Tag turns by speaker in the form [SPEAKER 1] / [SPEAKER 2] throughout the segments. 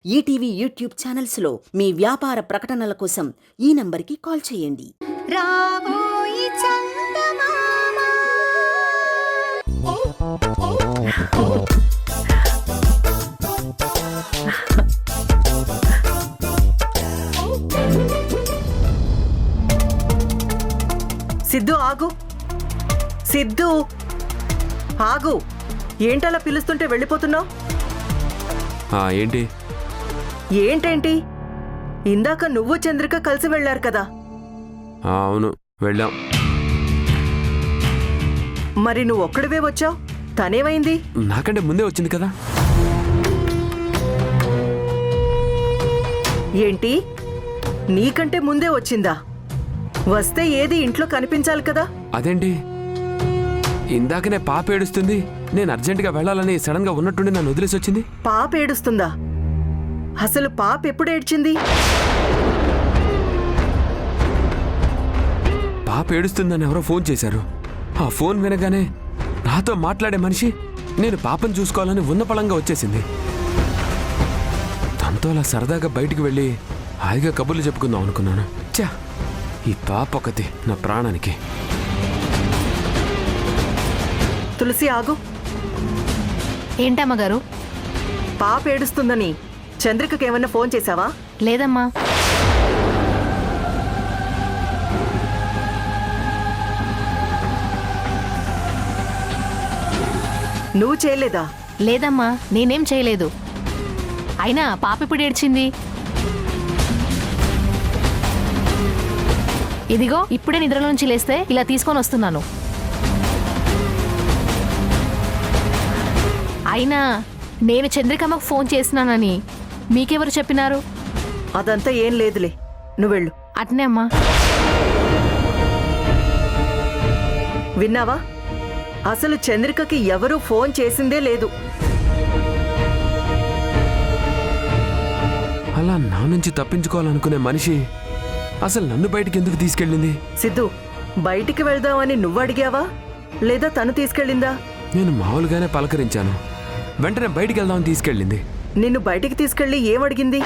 [SPEAKER 1] ETV YouTube ఛానల్స్లో మీ వ్యాపార ప్రకటనల కోసం ఈ నంబర్కి కాల్ చేయండి.
[SPEAKER 2] రాబోయి చందమామ
[SPEAKER 3] సిద్ధు ఆగు, సిద్ధు ఆగు. ఏంటలా పిలుస్తుంటే వెళ్ళిపోతున్నావు?
[SPEAKER 4] ఏంటి
[SPEAKER 3] ఏంటేంటి? ఇందాక నువ్వు చంద్రిక కలిసి వెళ్లారు కదా.
[SPEAKER 4] అవును, వెళ్ళాం.
[SPEAKER 3] మరి నువ్వు ఒక్కడివే వచ్చావు, తనేమైంది?
[SPEAKER 4] నాకంటే ముందే వచ్చింది కదా.
[SPEAKER 3] ఏంటి, నీకంటే ముందే వచ్చిందా? వస్తే ఏది ఇంట్లో కనిపించాలి కదా.
[SPEAKER 4] అదేంటి, ఇందాకనే పాప ఏడుస్తుంది, నేను అర్జెంటుగా వెళ్ళాలని సడన్ గా ఉన్నట్టుండి నన్ను వదిలేసి వచ్చింది.
[SPEAKER 3] పాప ఏడుస్తుందా? అసలు పాప ఎప్పుడు ఏడ్చింది?
[SPEAKER 4] పాప ఏడుస్తుందని ఎవరో ఫోన్ చేశారు. ఆ ఫోన్ వినగానే నాతో మాట్లాడే మనిషి నేను పాపను చూసుకోవాలని ఉన్నపళంగా వచ్చేసింది. తనతో అలా సరదాగా బయటికి వెళ్ళి హాయిగా కబుర్లు చెప్పుకుందాం అనుకున్నాను. చా, ఈ పాప ఒకటి నా ప్రాణానికి.
[SPEAKER 3] తులసి ఆగు.
[SPEAKER 5] ఏంటమ్మగారు?
[SPEAKER 3] పాప ఏడుస్తుందని చంద్రికకి ఏమన్నా ఫోన్ చేశావా?
[SPEAKER 5] లేదమ్మా.
[SPEAKER 3] నువ్వు చేయలేదా?
[SPEAKER 5] లేదమ్మా, నేనేం చేయలేదు. అయినా పాప ఇప్పుడు ఏడ్చింది. ఇదిగో ఇప్పుడే నిద్రలోంచి లేస్తే ఇలా తీసుకొని వస్తున్నాను. అయినా నేను చంద్రికమ్మకు ఫోన్ చేసినానని మీకెవరు చెప్పినారు?
[SPEAKER 3] అదంతా ఏం లేదులే, నువ్వెళ్ళు.
[SPEAKER 5] అట్నే అమ్మా.
[SPEAKER 3] విన్నావా? అసలు చంద్రికకి ఎవరూ ఫోన్ చేసిందే లేదు.
[SPEAKER 4] అలా నా నుంచి తప్పించుకోవాలనుకునే మనిషి అసలు నన్ను బయటికి ఎందుకు తీసుకెళ్ళింది?
[SPEAKER 3] సిద్ధు, బయటికి వెళ్దామని నువ్వు అడిగావా లేదా తను తీసుకెళ్ళిందా?
[SPEAKER 4] నేను మామూలుగానే పలకరించాను, వెంటనే బయటికి వెళ్దామని తీసుకెళ్ళింది.
[SPEAKER 3] నిన్ను బయటికి తీసుకెళ్లి ఏమడిగింది?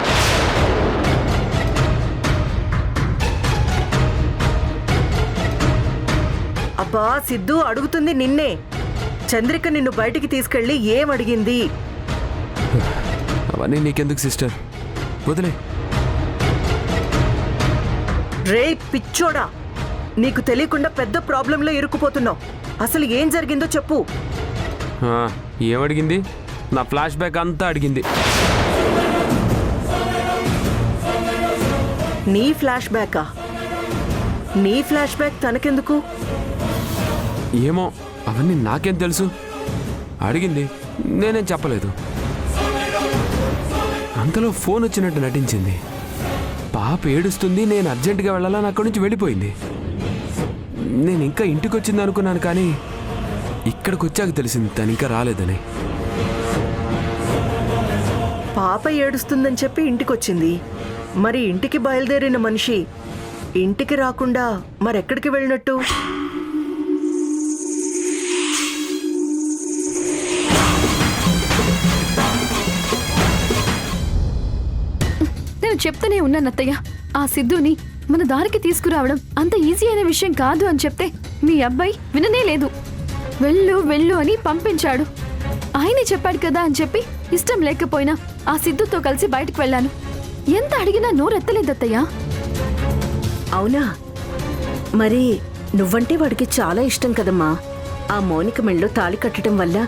[SPEAKER 3] అబ్బా సిద్ధు, అడుగుతుంది నిన్నే. చంద్రిక నిన్ను బయటికి తీసుకెళ్లి ఏమడిగింది?
[SPEAKER 4] అవన్నీ నీకెందుకు సిస్టర్, వదిలే.
[SPEAKER 3] రే పిచ్చోడా, నీకు తెలియకుండా పెద్ద ప్రాబ్లంలో ఇరుక్కుపోతున్నావు. అసలు ఏం జరిగిందో చెప్పు.
[SPEAKER 4] ఏమడిగింది? నా ఫ్లాష్ బ్యాక్ అంతా అడిగింది.
[SPEAKER 3] నీ ఫ్లాష్ బ్యాకా? నీ ఫ్లాష్ బ్యాక్ తనకెందుకు?
[SPEAKER 4] ఏమో, అవన్నీ నాకేం తెలుసు. అడిగింది, నేనేం చెప్పలేదు. అంతలో ఫోన్ వచ్చినట్టు నటించింది. పాప ఏడుస్తుంది, నేను అర్జెంటుగా వెళ్ళాలని అక్కడి నుంచి వెళ్ళిపోయింది. నేను ఇంకా ఇంటికి వచ్చింది అనుకున్నాను, కానీ ఇక్కడికి వచ్చాక తెలిసింది తను ఇంకా రాలేదని.
[SPEAKER 3] పాప ఏడుస్తుందని చెప్పి ఇంటికొచ్చింది. మరి ఇంటికి బయలుదేరిన మనిషి ఇంటికి రాకుండా మరెక్కడికి వెళ్ళినట్టు?
[SPEAKER 6] నేను చెప్తూనే ఉన్నాను అత్తయ్య, ఆ సిద్ధుని మన దారికి తీసుకురావడం అంత ఈజీ అయిన విషయం కాదు అని చెప్తే మీ అబ్బాయి విననే లేదు. వెళ్ళు వెళ్ళు అని పంపించాడు. ఆయనే చెప్పాడు కదా అని చెప్పి ఇష్టం లేకపోయినా ఆ సిద్ధుతో కలిసి బయటకు వెళ్ళాను. ఎంత అడిగినా నోరెత్తలేదత్తయ్య.
[SPEAKER 1] అవునా? మరి నువ్వంటే వాడికి చాలా ఇష్టం కదమ్మా. ఆ మౌనిక మెళ్ళో తాళి కట్టడం వల్ల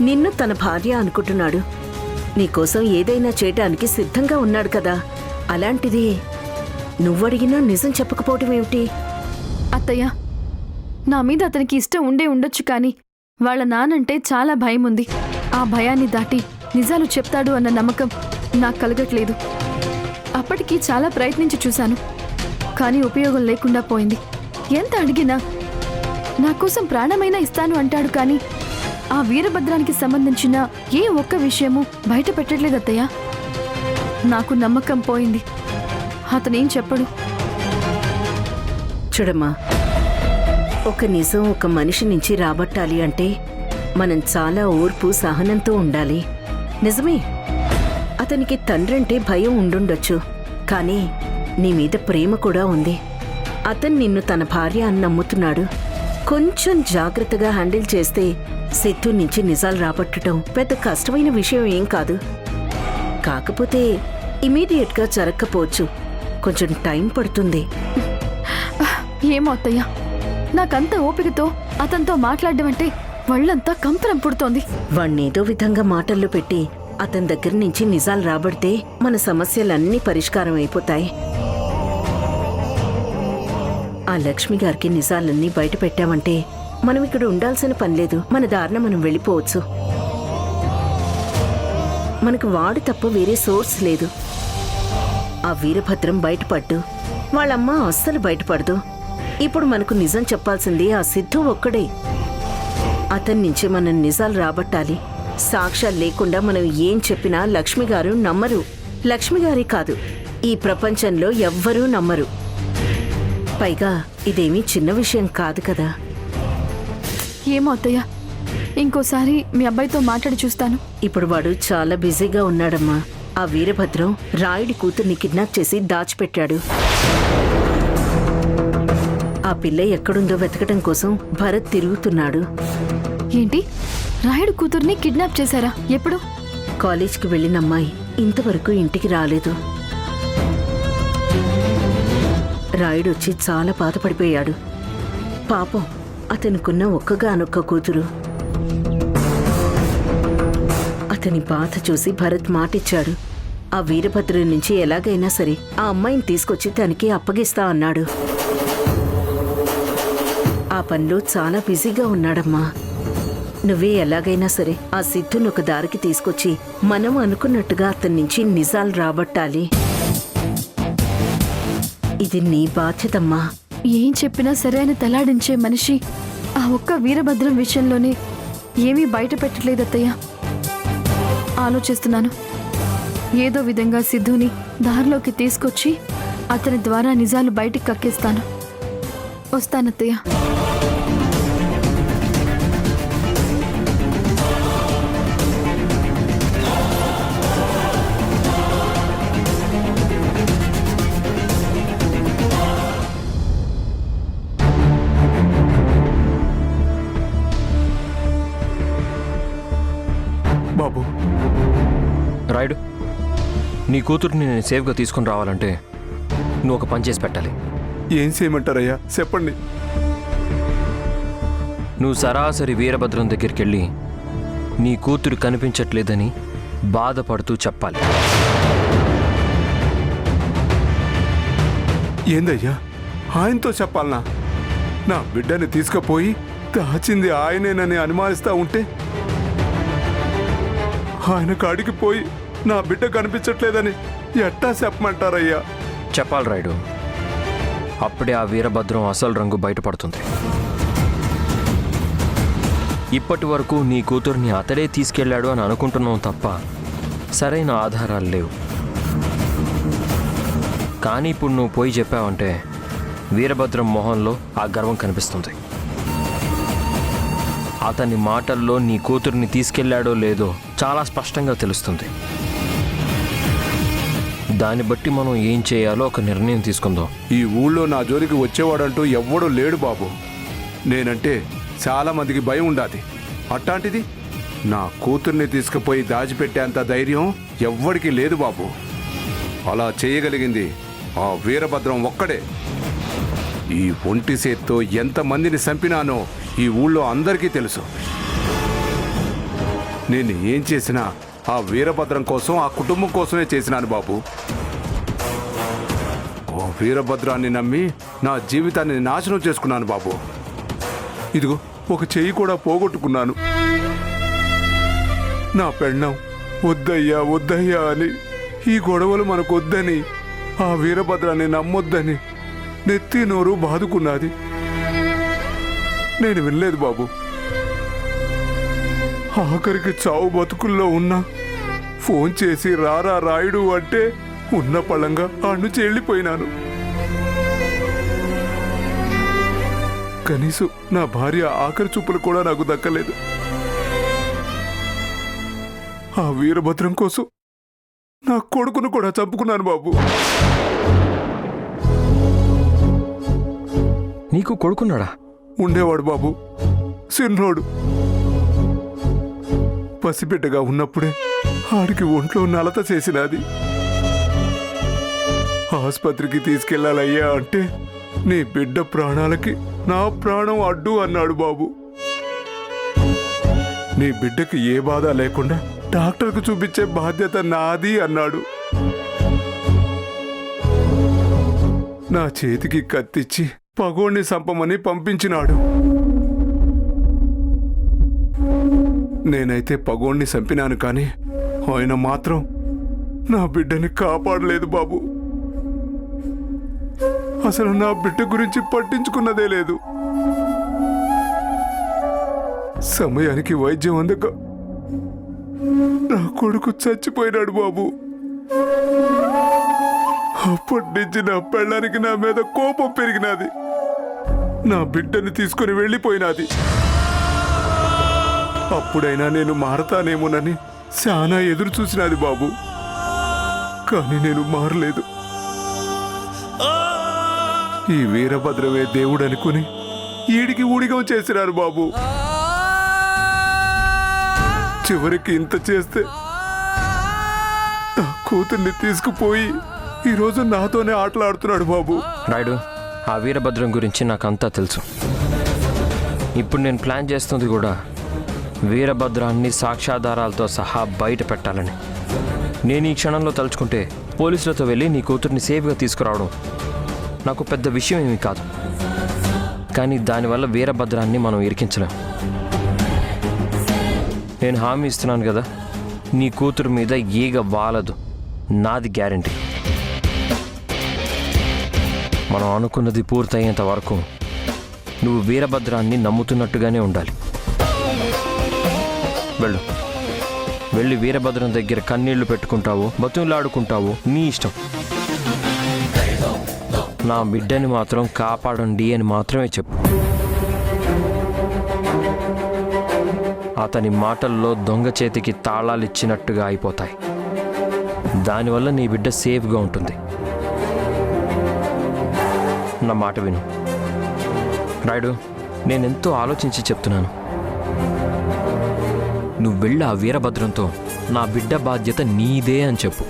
[SPEAKER 1] నిన్ను తన భార్య అనుకుంటున్నాడు. నీకోసం ఏదైనా చేయటానికి సిద్ధంగా ఉన్నాడు కదా. అలాంటిది నువ్వడిగినా నిజం చెప్పకపోవటం ఏమిటి?
[SPEAKER 6] అత్తయ్య, నా మీద అతనికి ఇష్టం ఉండే ఉండొచ్చు, కానీ వాళ్ళ నానంటే చాలా భయం ఉంది. ఆ భయాన్ని దాటి నిజాలు చెప్తాడు అన్న నమ్మకం నాకు కలగట్లేదు. అప్పటికి చాలా ప్రయత్నించి చూశాను, కానీ ఉపయోగం లేకుండా పోయింది. ఎంత అడిగినా నా కోసం ప్రాణమైనా ఇస్తాను అంటాడు, కానీ ఆ వీరభద్రానికి సంబంధించిన ఏ ఒక్క విషయమూ బయట పెట్టట్లేదు అత్తయ్య. నాకు నమ్మకం పోయింది. అతనేం చెప్పడు.
[SPEAKER 1] చూడమ్మా, ఒక నిజం ఒక మనిషి నుంచి రాబట్టాలి అంటే మనం చాలా ఓర్పు సహనంతో ఉండాలి. నిజమే, అతనికి తండ్రంటే భయం ఉండుండొచ్చు, కానీ నీ మీద ప్రేమ కూడా ఉంది. అతను నిన్ను తన భార్య అని నమ్ముతున్నాడు. కొంచెం జాగ్రత్తగా హ్యాండిల్ చేస్తే సిద్ధు నుంచి నిజాలు రాబట్టడం పెద్ద కష్టమైన విషయం ఏం కాదు. కాకపోతే ఇమీడియట్గా జరగకపోవచ్చు, కొంచెం టైం పడుతుంది.
[SPEAKER 6] ఏమో అత్తయ్య, నాకంత ఓపికతో అతనితో మాట్లాడడం అంటే వాళ్ళంతా కంపరం పుడుతోంది.
[SPEAKER 1] వాణ్ణేదో విధంగా మాటల్లో పెట్టి అతని దగ్గర నుంచి నిజాలు రాబడితే మన సమస్యలన్నీ పరిష్కారం అయిపోతాయి. ఆ లక్ష్మి గారికి నిజాలన్నీ బయట పెట్టామంటే మనం ఇక్కడ ఉండాల్సిన పనిలేదు, మన దారిన మనం వెళ్ళిపోవచ్చు. మనకు వాడు తప్ప వేరే సోర్స్ లేదు. ఆ వీరభద్రం బయటపడ్డు, వాళ్ళమ్మ అస్సలు బయటపడదు. ఇప్పుడు మనకు నిజం చెప్పాల్సింది ఆ సిద్ధు ఒక్కడే. అతని నుంచి మనం నిజాలు రాబట్టాలి. సాక్ష్యాలు లేకుండా మనం ఏం చెప్పినా లక్ష్మి గారు నమ్మరు. లక్ష్మి గారి కాదు, ఈ ప్రపంచంలో ఎవ్వరూ నమ్మరు. పైగా ఇదేమీ చిన్న విషయం కాదు కదా.
[SPEAKER 6] ఏమో అత్తయ్య, ఇంకోసారి మీ అబ్బాయితో మాట్లాడి చూస్తాను.
[SPEAKER 1] ఇప్పుడు వాడు చాలా బిజీగా ఉన్నాడమ్మా. ఆ వీరభద్రం రాయుడి కూతుర్ని కిడ్నాప్ చేసి దాచిపెట్టాడు. ఆ పిల్ల ఎక్కడుందో వెతకడం కోసం భరత్ తిరుగుతున్నాడు.
[SPEAKER 6] ఏంటి, రాయుడు కూతుర్ని కిడ్నాప్ చేశారా? ఎప్పుడు?
[SPEAKER 1] కాలేజ్కి వెళ్ళిన అమ్మాయి ఇంతవరకు ఇంటికి రాలేదు. రాయుడు వచ్చి చాలా బాధపడిపోయాడు. పాపం, అతనుకున్న ఒక్కగానొక్క కూతురు. అతని బాధ చూసి భరత్ మాటిచ్చాడు. ఆ వీరభద్రుడి నుంచి ఎలాగైనా సరే ఆ అమ్మాయిని తీసుకొచ్చి తనకి అప్పగిస్తా అన్నాడు. ఆ పనిలో చాలా బిజీగా ఉన్నాడమ్మా. నువ్వే ఎలాగైనా సరే ఆ సిద్ధును ఒక దారికి తీసుకొచ్చి మనం అనుకున్నట్టుగా అతని నుంచి నిజాలు రాబట్టాలి. ఇది నీ బాధ్యతమ్మా.
[SPEAKER 6] ఏం చెప్పినా సరే అని తలాడించే మనిషి ఆ ఒక్క వీరభద్రం విషయంలోనే ఏమీ బయట పెట్టలేదు అత్తయ్య. ఆలోచిస్తున్నాను, ఏదో విధంగా సిద్ధుని దారిలోకి తీసుకొచ్చి అతని ద్వారా నిజాలు బయటికి కక్కిస్తాను. వస్తానత్తయ్య.
[SPEAKER 7] బాబు, రాయుడు, నీ కూతుర్ని నేను సేఫ్గా తీసుకుని రావాలంటే నువ్వు ఒక పని చేసి పెట్టాలి.
[SPEAKER 8] ఏం చేయమంటారయ్యా, చెప్పండి.
[SPEAKER 7] నువ్వు సరాసరి వీరభద్రం దగ్గరికి వెళ్ళి నీ కూతురు కనిపించట్లేదని బాధపడుతూ చెప్పాలి.
[SPEAKER 8] ఏందయ్యా, ఆయనతో చెప్పాలనా? నా బిడ్డని తీసుకుపోయి దాచింది ఆయనేనని అనుమానిస్తా ఉంటే ఆయన కాడికి పోయి నా బిడ్డ కనిపించట్లేదని ఎట్టా చెప్పమంటారయ్యా?
[SPEAKER 7] చెప్పాలి రాయుడు, అప్పుడే ఆ వీరభద్రం అసలు రంగు బయటపడుతుంది. ఇప్పటి వరకు నీ కూతుర్ని అతడే తీసుకెళ్లాడు అని అనుకుంటున్నావు తప్ప సరైన ఆధారాలు లేవు. కానీ ఇప్పుడు నువ్వు పోయి చెప్పావంటే వీరభద్రం మొహంలో ఆ గర్వం కనిపిస్తుంది. అతని మాటల్లో నీ కూతుర్ని తీసుకెళ్లాడో లేదో చాలా స్పష్టంగా తెలుస్తుంది. దాన్ని బట్టి మనం ఏం చేయాలో ఒక నిర్ణయం తీసుకుందాం.
[SPEAKER 8] ఈ ఊళ్ళో నా జోలికి వచ్చేవాడంటూ ఎవ్వడూ లేడు బాబు. నేనంటే చాలా మందికి భయం ఉండాది. అట్లాంటిది నా కూతుర్ని తీసుకుపోయి దాచిపెట్టేంత ధైర్యం ఎవ్వడికి లేదు బాబు. అలా చేయగలిగింది ఆ వీరభద్రం ఒక్కడే. ఈ ఒంటి చేత్తో ఎంతమందిని చంపినానో ఈ ఊళ్ళో అందరికీ తెలుసు. నేను ఏం చేసినా ఆ వీరభద్రం కోసం, ఆ కుటుంబం కోసమే చేసినాను బాబు. ఓ వీరభద్రాన్ని నమ్మి నా జీవితాన్ని నాశనం చేసుకున్నాను బాబు. ఇదిగో ఒక చెయ్యి కూడా పోగొట్టుకున్నాను. నా పెళ్ళం వద్దయ్యా వద్దయ్యా అని, ఈ గొడవలు మనకు వద్దని, ఆ వీరభద్రాన్ని నమ్మొద్దని నెత్తి నోరు బాదుకున్నది. నేను వినలేదు బాబు. ఆఖరికి చావు బతుకుల్లో ఉన్నా ఫోన్ చేసి రారా రాయుడు అంటే ఉన్న పళంగా అన్నుచి వెళ్ళిపోయినాను. కనీసం నా భార్య ఆఖరి చూపులు కూడా నాకు దక్కలేదు. ఆ వీరభద్రం కోసం నా కొడుకును కూడా చంపుకున్నాను బాబు.
[SPEAKER 7] నీకు కొడుకున్నాడా?
[SPEAKER 8] ఉండేవాడు బాబు, సిన్నోడు. పసిబిడ్డగా ఉన్నప్పుడే ఆడికి ఒంట్లో నలత చేసినది. ఆసుపత్రికి తీసుకెళ్లాలయ్యా అంటే నీ బిడ్డ ప్రాణాలకి నా ప్రాణం అడ్డు అన్నాడు బాబు. నీ బిడ్డకి ఏ బాధ లేకుండా డాక్టర్కు చూపించే బాధ్యత నాది అన్నాడు. నా చేతికి కత్తిచ్చి పగోణ్ణి సంపమని పంపించినాడు. నేనైతే పగోణ్ణి చంపినాను కానీ ఆయన మాత్రం నా బిడ్డని కాపాడలేదు బాబు. అసలు నా బిడ్డ గురించి పట్టించుకున్నదే లేదు. సమయానికి వైద్యం అందక నా కొడుకు చచ్చిపోయినాడు బాబు. అప్పటి నుంచి నా పెళ్ళానికి నా మీద కోపం పెరిగినది. నా బిడ్డని తీసుకుని వెళ్ళిపోయినది. అప్పుడైనా నేను మారతానేమోనని చాలా ఎదురు చూసినది బాబు. కానీ నేను మారలేదు. ఈ వీరభద్రమే దేవుడు అనుకుని ఈడికి ఊడిగం చేసినారు బాబు. చివరికి ఇంత చేస్తే నా కూతుర్ని తీసుకుపోయి ఈరోజు నాతోనే ఆటలాడుతున్నాడు బాబు.
[SPEAKER 7] రాయుడు, ఆ వీరభద్రం గురించి నాకంతా తెలుసు. ఇప్పుడు నేను ప్లాన్ చేస్తుంది కూడా వీరభద్రాన్ని సాక్ష్యాధారాలతో సహా బయట పెట్టాలని. నేను ఈ క్షణంలో తలుచుకుంటే పోలీసులతో వెళ్ళి నీ కూతుర్ని సేఫ్గా తీసుకురావడం నాకు పెద్ద విషయం ఏమీ కాదు. కానీ దానివల్ల వీరభద్రాన్ని మనం ఇరికించలేం. నేను హామీ ఇస్తున్నాను కదా, నీ కూతురు మీద ఈగ వాలదు, నాది గ్యారంటీ. మనం అనుకున్నది పూర్తయ్యేంత వరకు నువ్వు వీరభద్రాన్ని నమ్ముతున్నట్టుగానే ఉండాలి. వెళ్ళు, వెళ్ళి వీరభద్రం దగ్గర కన్నీళ్లు పెట్టుకుంటావు, బతులాడుకుంటావు, నీ ఇష్టం. నా బిడ్డని మాత్రం కాపాడండి అని మాత్రమే చెప్పు. అతని మాటల్లో దొంగ చేతికి తాళాలు ఇచ్చినట్టుగా అయిపోతాయి. దానివల్ల నీ బిడ్డ సేఫ్గా ఉంటుంది. నా మాట విను రాయుడు, నేనెంతో ఆలోచించి చెప్తున్నాను. నువ్వు వెళ్ళి ఆ వీరభద్రంతో నా బిడ్డ బాధ్యత నీదే అని చెప్పు.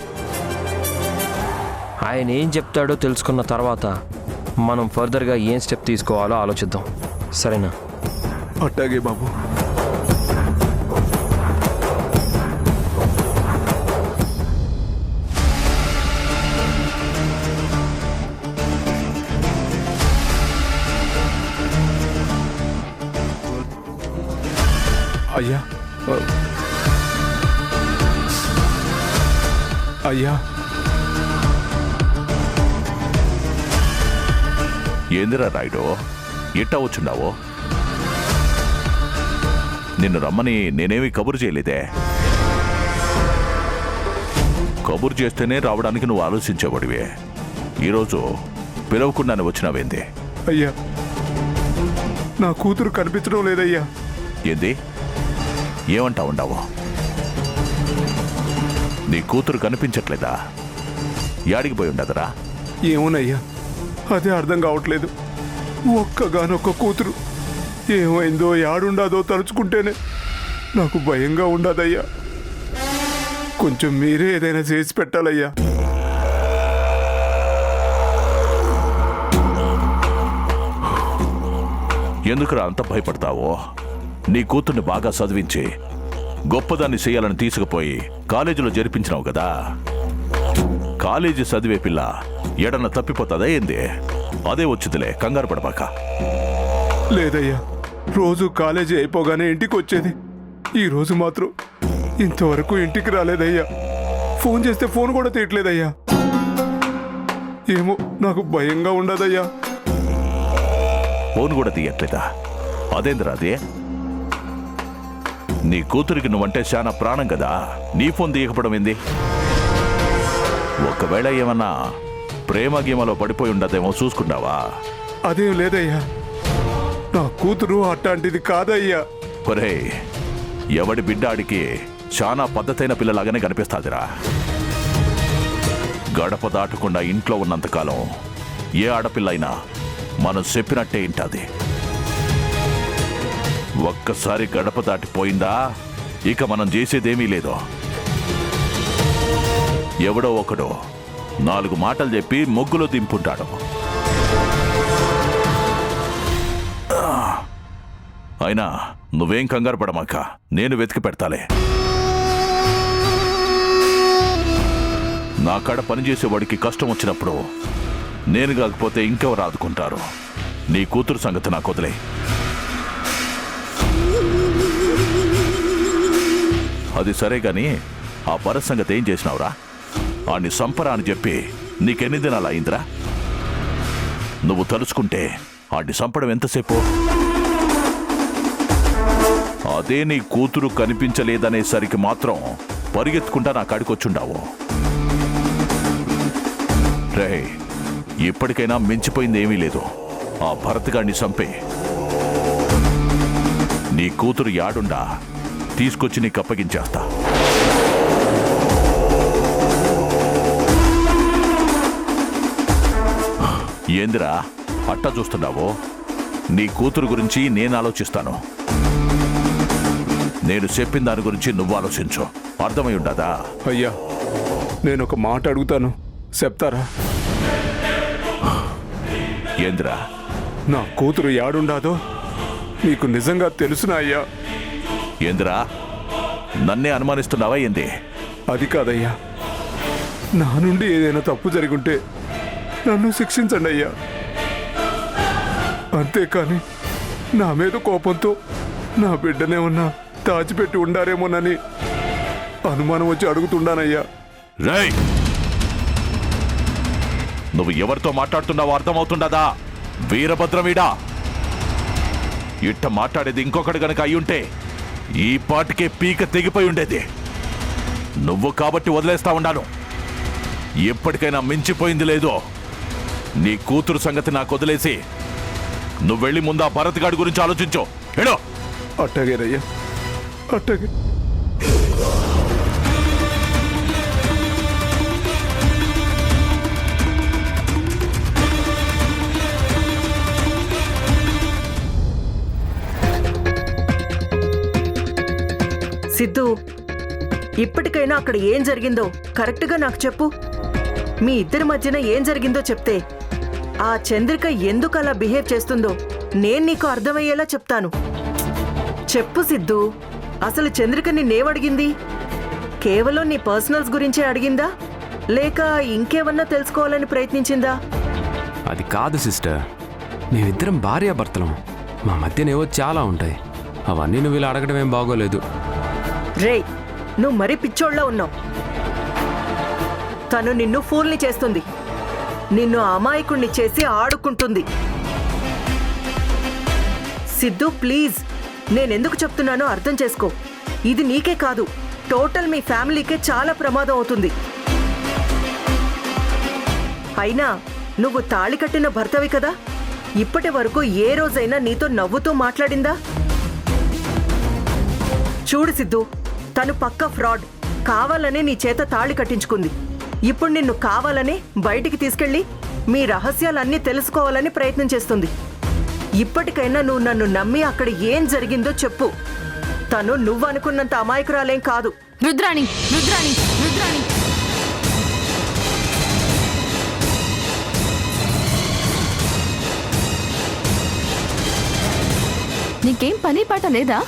[SPEAKER 7] ఆయన ఏం చెప్తాడో తెలుసుకున్న తర్వాత మనం ఫర్దర్గా ఏం స్టెప్ తీసుకోవాలో ఆలోచిద్దాం. సరేనా?
[SPEAKER 8] అట్టాగే బాబు. అయ్యా, అయ్యా,
[SPEAKER 9] ఏందిరా రాయుడు, ఎట్టా వచ్చున్నావో? నిన్ను రమ్మని నేనేమి కబురు చేయలేదే. కబురు చేస్తేనే రావడానికి నువ్వు ఆలోచించేవాడివే. ఈరోజు పిలవకుండానే వచ్చినావేంది?
[SPEAKER 8] అయ్యా, నా కూతురు కనిపించడం లేదయ్యా.
[SPEAKER 9] ఏంది? ఏమంటా ఉండావు? నీ కూతురు కనిపించట్లేదా? యాడికి పోయి ఉండదురా?
[SPEAKER 8] ఏమోనయ్యా, అదే అర్థం కావట్లేదు. ఒక్కగానొక్క కూతురు ఏమైందో యాడుండాదో తలుచుకుంటేనే నాకు భయంగా ఉండదయ్యా. కొంచెం మీరే ఏదైనా చేసి పెట్టాలయ్యా.
[SPEAKER 9] ఎందుకురా అంత భయపడతావో? నీ కూతుర్ని బాగా చదివించి గొప్పదాన్ని చేయాలని తీసుకుపోయి కాలేజీలో జరిపించినావు కదా. కాలేజీ చదివే పిల్ల ఎడన తప్పిపోతుందా ఏంది? అదే వచ్చిందిలే, కంగారు పడబాక.
[SPEAKER 8] లేదయ్యా, రోజు కాలేజీ అయిపోగానే ఇంటికి వచ్చేది. ఈ రోజు మాత్రం ఇంతవరకు ఇంటికి రాలేదయ్యా. ఫోన్ చేస్తే ఫోన్ కూడా తీయట్లేదయ్యా. ఏమో నాకు భయంగా ఉండదయ్యా.
[SPEAKER 9] ఫోన్ కూడా తీయట్లేదా? అదేందిరా అదే? నీ కూతురికి నువ్వంటే చాలా ప్రాణం కదా, నీ ఫోన్ తీయకపోవడం ఏంది? ఒకవేళ ఏమన్నా ప్రేమ గీమలో పడిపోయి ఉండదేమో చూసుకున్నావా?
[SPEAKER 8] అదేం లేదయ్యా, నా కూతురు అట్లాంటిది కాదయ్యా.
[SPEAKER 9] ఒరేయ్, ఎవడి బిడ్డ ఆడికి చాలా పద్ధతైన పిల్లలాగానే కనిపిస్తాదిరా. గడప దాటకుండా ఇంట్లో ఉన్నంతకాలం ఏ ఆడపిల్ల అయినా మనం చెప్పినట్టే ఇంటది. ఒక్కసారి గడప దాటిపోయిందా ఇక మనం చేసేదేమీ లేదు. ఎవడో ఒకడో 4 మాటలు చెప్పి ముగ్గులో దింపుంటాడు. అయినా నువ్వేం కంగారు పడమాక, నేను వెతికి పెడతాలే. నా కాడ పనిచేసేవాడికి కష్టం వచ్చినప్పుడు నేను కాకపోతే ఇంకెవరు ఆదుకుంటారు? నీ కూతురు సంగతి నాకు వదిలే. అది సరే గాని ఆ భరత్ సంగతి ఏం చేసినావురా? ఆని సంపరా అని చెప్పి నీకెన్ని దినాలు అయిందిరా? నువ్వు తలుచుకుంటే ఆడిని సంపడం ఎంతసేపు? అదే నీ కూతురు కనిపించలేదనేసరికి మాత్రం పరిగెత్తుకుంటా నా కాడికొచ్చుండావు. రే, ఇప్పటికైనా మించిపోయింది ఏమీ లేదు. ఆ భరత్ గాడిని చంపే నీ కూతురు యాడుండా తీసుకొచ్చి నీకు అప్పగించేస్తా. ఏందిరా అట్టా చూస్తున్నావో? నీ కూతురు గురించి నేను ఆలోచిస్తాను. నేను చెప్పిన దాని గురించి నువ్వు ఆలోచించు. అర్థమై ఉండదా?
[SPEAKER 8] అయ్యా, నేను ఒక మాట అడుగుతాను, చెప్తారా?
[SPEAKER 9] ఏందిరా?
[SPEAKER 8] నా కూతురు యాడుండాదో నీకు నిజంగా తెలుసునా అయ్యా?
[SPEAKER 9] ఏందిరా, నన్నే అనుమానిస్తున్నావా ఏంది?
[SPEAKER 8] అది కాదయ్యా, నా నుండి ఏదైనా తప్పు జరిగుంటే నన్ను శిక్షించండి అయ్యా. అంతేకాని నా మీద కోపంతో నా బిడ్డనేమన్నా దాచిపెట్టి ఉండారేమోనని అనుమానం వచ్చి అడుగుతుండానయ్యా.
[SPEAKER 9] రేయ్, నువ్వు ఎవరితో మాట్లాడుతున్నావో అర్థమవుతుండదా? వీరభద్రవీడా, ఇట్ట మాట్లాడేది ఇంకొకటి గనక అయ్యుంటే ఈ పాటికే పీక తెగిపోయి ఉండేది. నువ్వు కాబట్టి వదిలేస్తా ఉండాను. ఎప్పటికైనా మించిపోయింది లేదో. నీ కూతురు సంగతి నాకు వదిలేసి నువ్వు వెళ్ళి ముందు ఆ భరత్ గాడి గురించి ఆలోచించు. ఏడో.
[SPEAKER 8] అట్టగేనయ్యా, అట్టగే.
[SPEAKER 3] సిద్ధు, ఇప్పటికైనా అక్కడ ఏం జరిగిందో కరెక్ట్గా నాకు చెప్పు. మీ ఇద్దరి మధ్యన ఏం జరిగిందో చెప్తే ఆ చంద్రిక ఎందుకు అలా బిహేవ్ చేస్తుందో నేను నీకు అర్థమయ్యేలా చెప్తాను. చెప్పు సిద్ధు, అసలు చంద్రిక నిన్నేమడిగింది? కేవలం నీ పర్సనల్స్ గురించే అడిగిందా, లేక ఇంకేమన్నా తెలుసుకోవాలని ప్రయత్నించిందా?
[SPEAKER 4] అది కాదు సిస్టర్, మేమిద్దరం భార్యాభర్తలం. మా మధ్యనేవో చాలా ఉంటాయి. అవన్నీ నువ్వు ఇలా అడగడం ఏం బాగోలేదు.
[SPEAKER 3] రేయ్, నువ్వు మరీ పిచ్చోళ్ళ ఉన్నావు. తను నిన్ను ఫూల్ని చేస్తుంది, నిన్ను అమాయకుణ్ణి చేసి ఆడుకుంటుంది. సిద్ధు, ప్లీజ్, నేనెందుకు చెప్తున్నానో అర్థం చేసుకో. ఇది నీకే కాదు, టోటల్ మీ ఫ్యామిలీకే చాలా ప్రమాదం అవుతుంది. అయినా నువ్వు తాళి కట్టిన భర్తవి కదా, ఇప్పటి వరకు ఏ రోజైనా నీతో నవ్వుతూ మాట్లాడిందా? చూడు సిద్ధు, తను పక్క ఫ్రాడ్. కావాలనే నీ చేత తాళి కట్టించుకుంది. ఇప్పుడు నిన్ను కావాలనే బయటికి తీసుకెళ్లి మీ రహస్యాలన్నీ తెలుసుకోవాలని ప్రయత్నం చేస్తుంది. ఇప్పటికైనా నువ్వు నన్ను నమ్మి అక్కడ ఏం జరిగిందో చెప్పు. తను నువ్వు అనుకున్నంత అమాయకురాలేం కాదు.
[SPEAKER 6] రుద్రాణి, రుద్రాణి, రుద్రాణి, నీకేం పని పాట లేదా?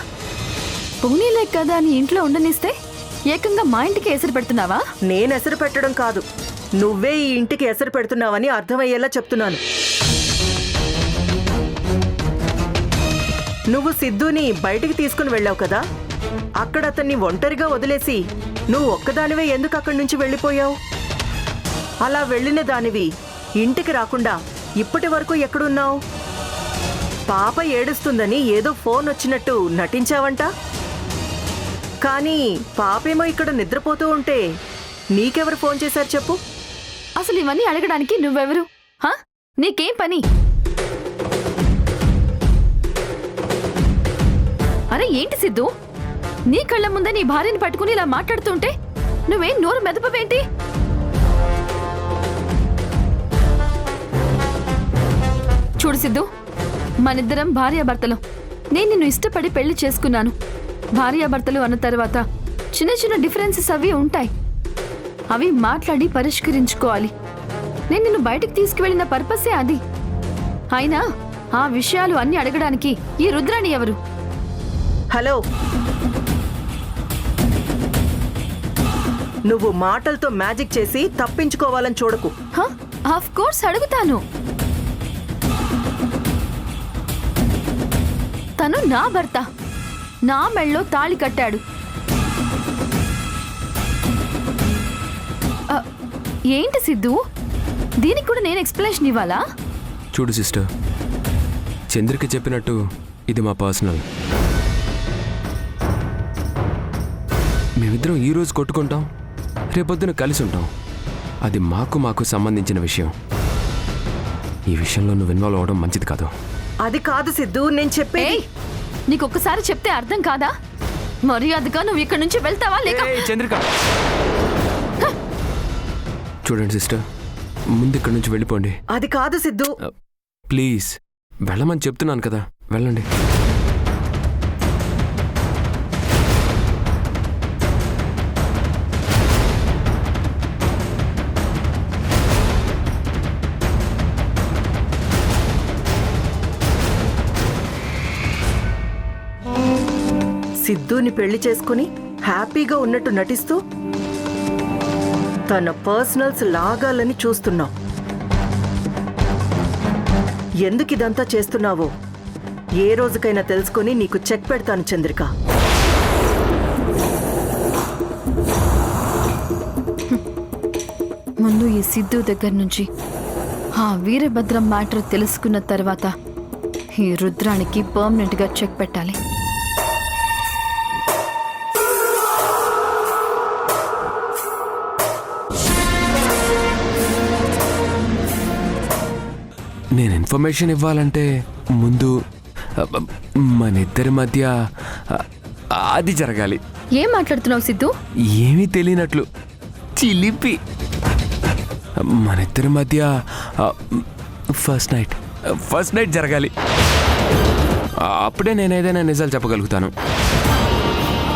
[SPEAKER 6] పోనీలే కదా నీ ఇంట్లో ఉండనిస్తే ఏకంగా మా ఇంటికి ఎసరు పెడుతున్నావా?
[SPEAKER 3] నేను ఎసరు పెట్టడం కాదు, నువ్వే ఈ ఇంటికి ఎసరు పెడుతున్నావని అర్థమయ్యేలా చెప్తున్నాను. నువ్వు సిద్ధుని బయటికి తీసుకుని వెళ్ళావు కదా, అక్కడ అతన్ని ఒంటరిగా వదిలేసి నువ్వు ఒక్కదానివే ఎందుకు అక్కడి నుంచి వెళ్ళిపోయావు? అలా వెళ్ళిన దానివి ఇంటికి రాకుండా ఇప్పటి వరకు ఎక్కడున్నావు? పాప ఏడుస్తుందని ఏదో ఫోన్ వచ్చినట్టు నటించావంట. కానీ పాపేమో ఇక్కడ నిద్రపోతూ ఉంటే నీకెవరు ఫోన్ చేశారు చెప్పు?
[SPEAKER 6] అసలు ఇవన్నీ అడగడానికి నువ్వెవరు? హా? నీకేం పని? అరే ఏంటి సిద్ధు, నీ కళ్ళ ముందే నీ భార్యని పట్టుకుని ఇలా మాట్లాడుతుంటే నువ్వేం నోరు మెదపవేంటి? సిద్ధు, మనిద్దరం భార్యాభర్తలు. నేను నిన్ను ఇష్టపడి పెళ్లి చేసుకున్నాను. భార్యాభర్తలు అన్న తర్వాత చిన్న చిన్న డిఫరెన్సెస్ అవి ఉంటాయి. అవి మాట్లాడి పరిష్కరించుకోవాలి. నేను నిన్ను బయటికి తీసుకువెళ్ళిన పర్పసే అది. అయినా ఆ విషయాలు అన్ని అడగడానికి ఈ రుద్రాణి ఎవరు?
[SPEAKER 3] హలో, నువ్వు మాటలతో మ్యాజిక్ చేసి తప్పించుకోవాలని చూడకు.
[SPEAKER 6] ఆఫ్ కోర్స్ అడుగుతాను. తను నా భర్త, నా మెళ్ళో తాళి కట్టాడు. ఏంటి సిద్ధు, దీనికి కూడా నేను ఎక్స్ప్లెనేషన్ ఇవ్వాలా?
[SPEAKER 4] చూడు సిస్టర్, చంద్రిక చెప్పినట్టు ఇది మా పర్సనల్. మేమిద్దరం ఈరోజు కొట్టుకుంటాం, రేపొద్దున కలిసి ఉంటాం. అది మాకు సంబంధించిన విషయం. ఈ విషయంలో నువ్వు ఇన్వాల్వ్ అవ్వడం మంచిది కాదు.
[SPEAKER 3] అది కాదు సిద్ధు, నేను చెప్పేది.
[SPEAKER 6] నీకు ఒక్కసారి చెప్తే అర్థం కాదా? మర్యాదగా నువ్వు ఇక్కడి నుంచి వెళ్తావా లేక?
[SPEAKER 4] చంద్రిక, చూడండి సిస్టర్, ముందు ఇక్కడి నుంచి వెళ్ళిపోండి.
[SPEAKER 3] అది కాదు సిద్ధు.
[SPEAKER 4] ప్లీజ్ వెళ్ళమని చెప్తున్నాను కదా, వెళ్ళండి.
[SPEAKER 3] సిద్ధుని పెళ్లి చేసుకుని హ్యాపీగా ఉన్నట్టు నటిస్తూ తన పర్సనల్స్ లాగాలని చూస్తున్నావు. ఎందుకు ఇదంతా చేస్తున్నావో ఏ రోజుకైనా తెలుసుకొని నీకు చెక్ పెడతాను చంద్రిక.
[SPEAKER 6] ముందు ఈ సిద్ధు దగ్గర నుంచి ఆ వీరభద్రం మ్యాటర్ తెలుసుకున్న తర్వాత ఈ రుద్రానికి పర్మనెంట్ గా చెక్ పెట్టాలి.
[SPEAKER 4] నేను ఇన్ఫర్మేషన్ ఇవ్వాలంటే ముందు మన ఇద్దరి మధ్య అది జరగాలి.
[SPEAKER 6] ఏం మాట్లాడుతున్నావు సిద్ధు?
[SPEAKER 4] ఏమీ తెలియనట్లు చిలిపి. మన ఇద్దరి మధ్య ఫస్ట్ నైట్ జరగాలి. అప్పుడే నేను ఏదైనా నిజాలు చెప్పగలుగుతాను.